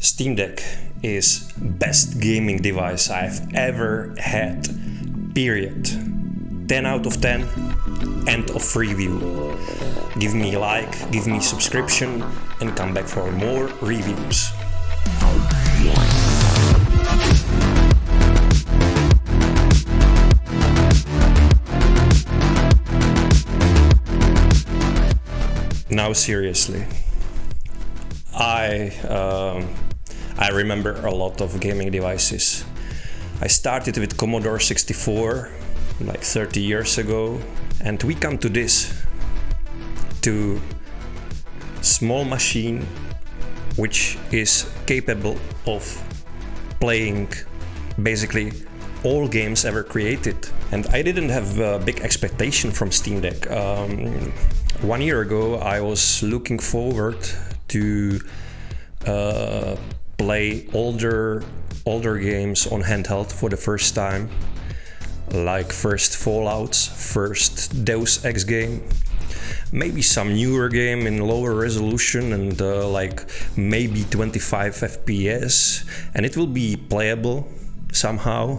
Steam Deck is best gaming device I've ever had, period. 10 out of 10, end of review. Give me a like, give me subscription, and come back for more reviews. Now seriously, I remember a lot of gaming devices. I started with Commodore 64 like 30 years ago, and we come to this, to small machine which is capable of playing basically all games ever created. And I didn't have a big expectation from Steam Deck. 1 year ago I was looking forward to play older games on handheld for the first time, like first Fallouts, first Deus Ex game, maybe some newer game in lower resolution and like maybe 25 FPS, and it will be playable somehow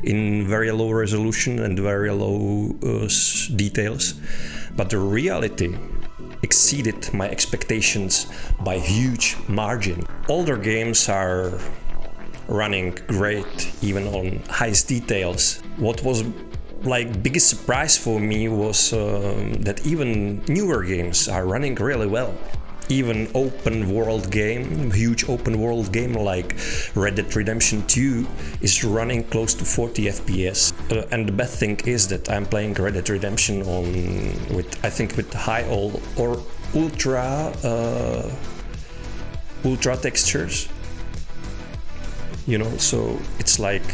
in very low resolution and very low details. But the reality exceeded my expectations by a huge margin. Older games are running great even on highest details. What was like biggest surprise for me was that even newer games are running really well. Even open world game, huge open world game like Red Dead Redemption 2 is running close to 40 FPS. And the best thing is that I'm playing Red Dead Redemption with high or ultra textures. You know, so it's like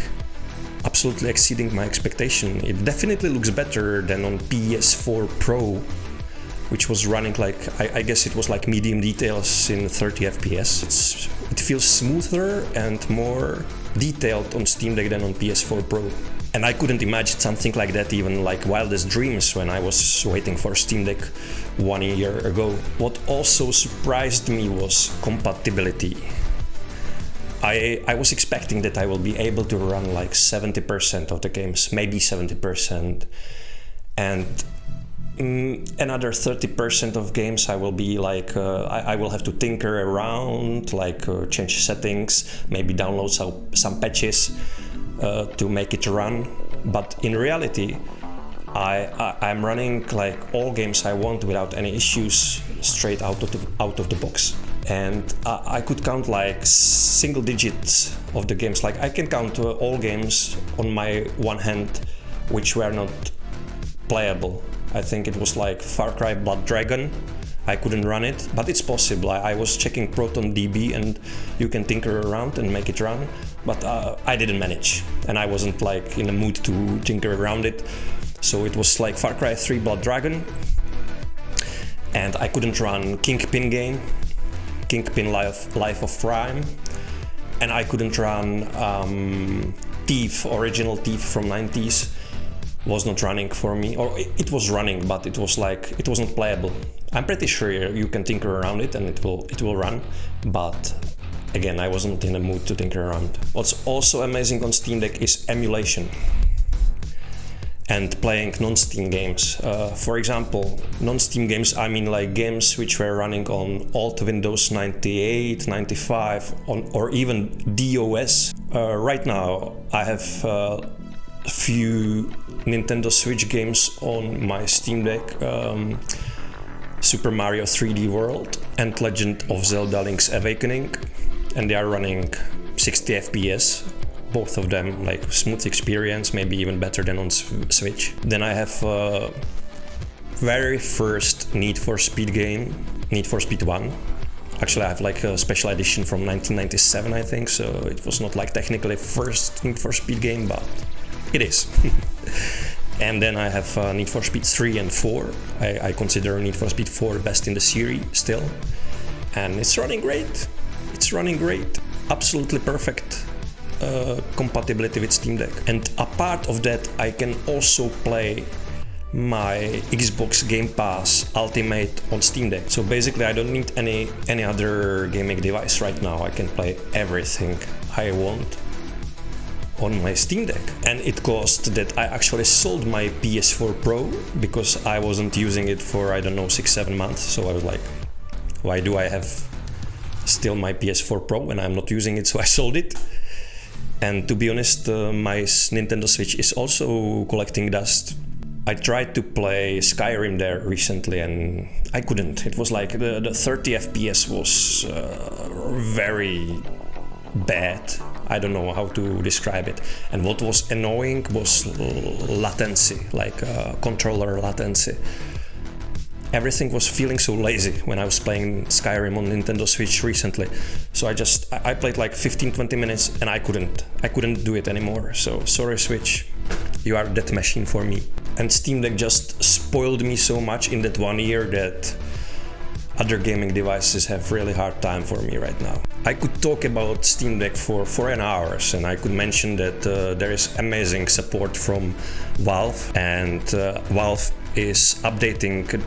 absolutely exceeding my expectation. It definitely looks better than on PS4 Pro, which was running like, I guess it was like medium details in 30 FPS. It feels smoother and more detailed on Steam Deck than on PS4 Pro. And I couldn't imagine something like that even like wildest dreams when I was waiting for Steam Deck 1 year ago. What also surprised me was compatibility. I was expecting that I will be able to run like 70% of the games, maybe 70%, and another 30% of games I will be like I will have to tinker around, like change settings, maybe download some patches to make it run. But in reality I'm running like all games I want without any issues straight out of the box. And I could count like single digits of the games. Like I can count all games on my one hand which were not playable. I think it was like Far Cry Blood Dragon. I couldn't run it, but it's possible. I was checking ProtonDB and you can tinker around and make it run, but I didn't manage and I wasn't like in the mood to tinker around it. So it was like Far Cry 3 Blood Dragon, and I couldn't run Kingpin game, Kingpin Life of Crime, and I couldn't run original Thief from 90s. Was not running for me, or it was running, but it was like it wasn't playable. I'm pretty sure you can tinker around it and it will run, but again, I wasn't in the mood to tinker around. What's also amazing on Steam Deck is emulation and playing non-Steam games. For example, non-Steam games, I mean like games which were running on old Windows 98, 95, or even DOS. Right now, I have a few Nintendo Switch games on my Steam Deck, Super Mario 3D World and Legend of Zelda Link's Awakening, and they are running 60 FPS, both of them like smooth experience, maybe even better than on Switch. Then I have very first Need for Speed game, Need for Speed 1. Actually, I have like a special edition from 1997, I think, so it was not like technically first Need for Speed game, but it is. And then I have Need for Speed 3 and 4. I consider Need for Speed 4 best in the series still. And it's running great. It's running great. Absolutely perfect compatibility with Steam Deck. And apart of that, I can also play my Xbox Game Pass Ultimate on Steam Deck. So basically I don't need any other gaming device right now. I can play everything I want on my Steam Deck. And it caused that I actually sold my PS4 Pro because I wasn't using it for, I don't know, 6-7 months. So I was like, why do I have still my PS4 Pro when I'm not using it? So I sold it. And to be honest, my Nintendo Switch is also collecting dust. I tried to play Skyrim there recently and I couldn't. It was like the 30 FPS was very bad. I don't know how to describe it. And what was annoying was latency, like controller latency. Everything was feeling so lazy when I was playing Skyrim on Nintendo Switch recently. So I played like 15-20 minutes and I couldn't do it anymore. So sorry Switch, you are that machine for me. And Steam Deck just spoiled me so much in that 1 year that other gaming devices have really hard time for me right now. I could talk about Steam Deck for 4 hours and I could mention that there is amazing support from Valve, and Valve is updating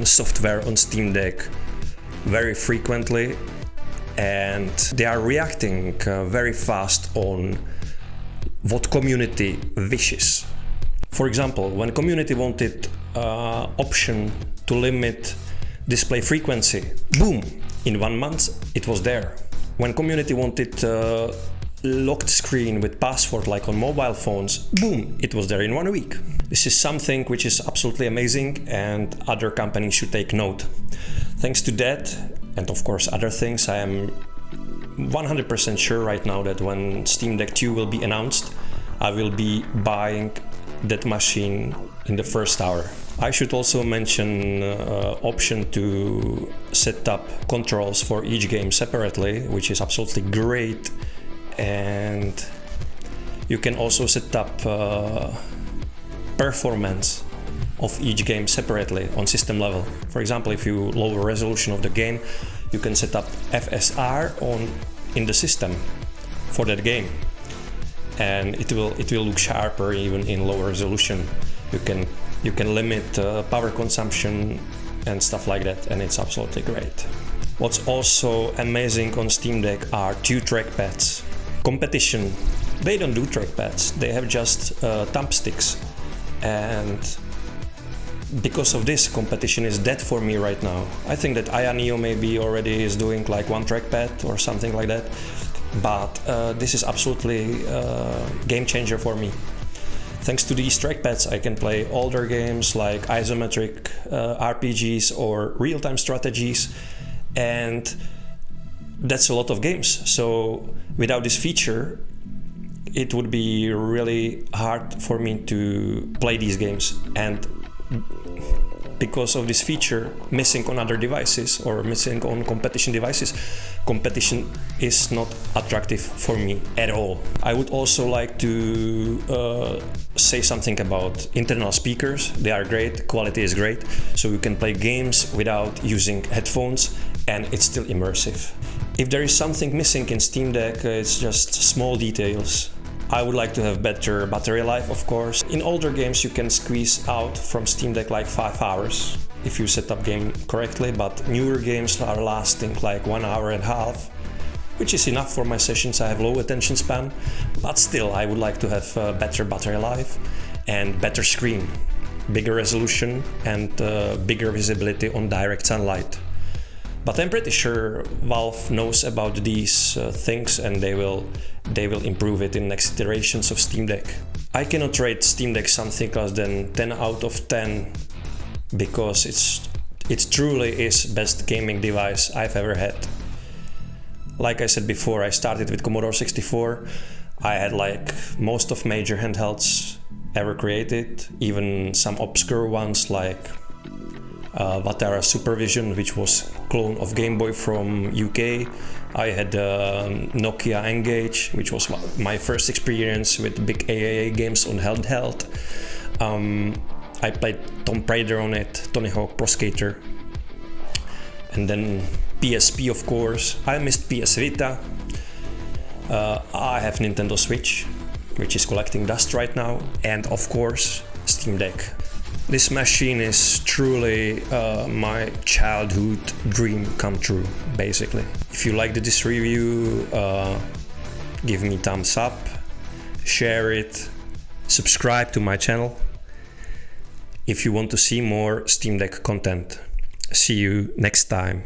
software on Steam Deck very frequently, and they are reacting very fast on what community wishes. For example, when community wanted option to limit display frequency, boom, in 1 month it was there. When community wanted locked screen with password like on mobile phones, boom, it was there in 1 week. This is something which is absolutely amazing and other companies should take note. Thanks to that, and of course other things, I am 100% sure right now that when Steam Deck 2 will be announced, I will be buying that machine in the first hour. I should also mention option to set up controls for each game separately, which is absolutely great. And you can also set up performance of each game separately on system level. For example, if you lower resolution of the game, you can set up FSR in the system for that game, and it will look sharper even in lower resolution. You can limit power consumption and stuff like that, and it's absolutely great. What's also amazing on Steam Deck are 2 trackpads. Competition, they don't do trackpads, they have just thumbsticks, and because of this, competition is dead for me right now. I think that Aya Neo maybe already is doing like 1 trackpad or something like that, but this is absolutely game changer for me. Thanks to these trackpads, I can play older games like isometric RPGs or real-time strategies, and that's a lot of games. So without this feature, it would be really hard for me to play these games. And because of this feature missing on other devices or missing on competition devices, competition is not attractive for me at all. I would also like to say something about internal speakers. They are great, quality is great, so you can play games without using headphones and it's still immersive. If there is something missing in Steam Deck, it's just small details. I would like to have better battery life, of course. In older games you can squeeze out from Steam Deck like 5 hours if you set up game correctly, but newer games are lasting like 1.5 hours, which is enough for my sessions. I have low attention span, but still I would like to have better battery life and better screen, bigger resolution and bigger visibility on direct sunlight. But I'm pretty sure Valve knows about these things, and they will improve it in next iterations of Steam Deck. I cannot rate Steam Deck something less than 10 out of 10 because it truly is best gaming device I've ever had. Like I said before, I started with Commodore 64. I had like most of major handhelds ever created, even some obscure ones like Vatera Supervision, which was clone of Game Boy from UK. I had Nokia N-Gage, which was my first experience with big AAA games on handheld. I played Tomb Raider on it, Tony Hawk Pro Skater, and then PSP, of course. I missed PS Vita. I have Nintendo Switch, which is collecting dust right now, and of course Steam Deck. This machine is truly my childhood dream come true, basically. If you liked this review, give me thumbs up, share it, subscribe to my channel if you want to see more Steam Deck content. See you next time.